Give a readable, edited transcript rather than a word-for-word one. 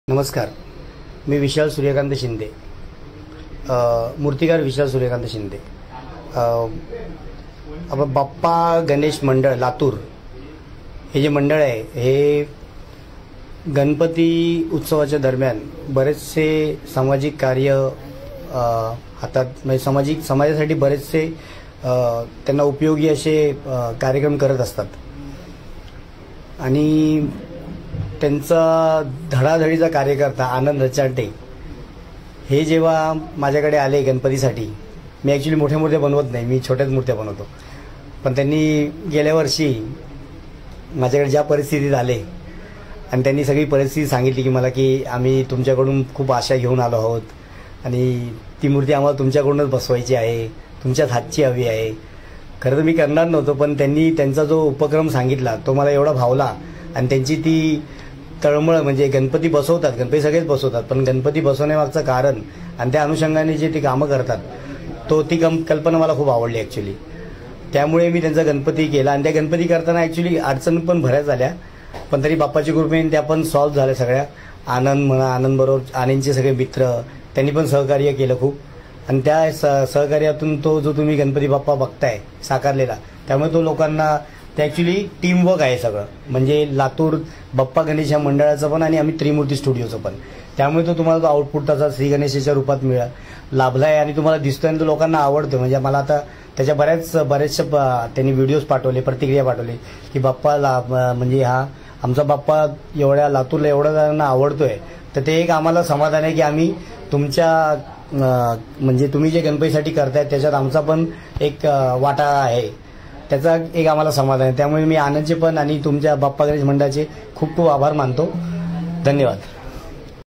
नमस्कार, मी विशाल सूर्यकांत शिंदे, मूर्तिकार विशाल सूर्यकांत शिंदे. आपण बाप्पा गणेश मंडळ लातूर हे जे मंडळ आहे हे गणपती उत्सवाच्या दरम्यान बरेचसे सामाजिक कार्य हातात म्हणजे समाजासाठी बरेचसे त्यांना उपयोगी असे कार्यक्रम करत असतात आणि त्यांचा धडाधडीचा कार्यकर्ता आनंद रचाटे हे जेव्हा माझ्याकडे आले गणपतीसाठी, मी ॲक्च्युली मोठ्या मूर्त्या बनवत नाही, मी छोट्याच मूर्त्या बनवतो. पण त्यांनी गेल्या वर्षी माझ्याकडे ज्या परिस्थितीत आले आणि त्यांनी सगळी परिस्थिती सांगितली की मला की आम्ही तुमच्याकडून खूप आशा घेऊन आलो आहोत आणि ती मूर्ती आम्हाला तुमच्याकडूनच बसवायची आहे, तुमच्याच हातची हवी आहे. खरं तर मी करणार नव्हतो, पण त्यांनी त्यांचा जो उपक्रम सांगितला तो मला एवढा भावला आणि त्यांची ती तळमळ म्हणजे गणपती बसवतात, गणपती सगळेच बसवतात, पण गणपती बसवण्यामागचं कारण आणि त्या अनुषंगाने जे ते कामं करतात ती कल्पना मला खूप आवडली ॲक्च्युली. त्यामुळे मी त्यांचा गणपती केला आणि त्या गणपती करताना ॲक्च्युली अडचण पण बऱ्याच झाल्या, पण तरी बाप्पाची कृपेने त्या पण सॉल्व्ह झाल्या सगळ्या. आनंदबरोबर आनंदचे सगळे मित्र त्यांनी पण सहकार्य केलं खूप आणि त्या सहकार्यातून तो जो तुम्ही गणपती बाप्पा बघताय साकारलेला, त्यामुळे तो लोकांना ते ॲक्च्युली टीमवर्क आहे सगळं. म्हणजे लातूर बाप्पा गणेश या मंडळाचं पण आणि आम्ही त्रिमूर्ती स्टुडिओचं पण, त्यामुळे तो तुम्हाला तो आउटपुट त्याचा श्री गणेशाच्या रूपात लाभला आहे आणि तुम्हाला दिसतोय आणि तो लोकांना आवडतो. म्हणजे मला आता त्याच्या बऱ्याचशा त्यांनी व्हिडिओज पाठवले, प्रतिक्रिया पाठवली की बाप्पा म्हणजे हा आमचा बाप्पा एवढ्या लातूरला एवढ्या जणांना आवडतोय. तर ते एक आम्हाला समाधान आहे की आम्ही तुमच्या म्हणजे तुम्ही जे गणपतीसाठी करताय त्याच्यात आमचा पण एक वाटा आहे, त्याचा एक आम्हाला समाधान आहे. त्यामुळे मी आनंदचे पण आणि तुमच्या बाप्पा गणेश मंडळाचे खूप खूप आभार मानतो. धन्यवाद.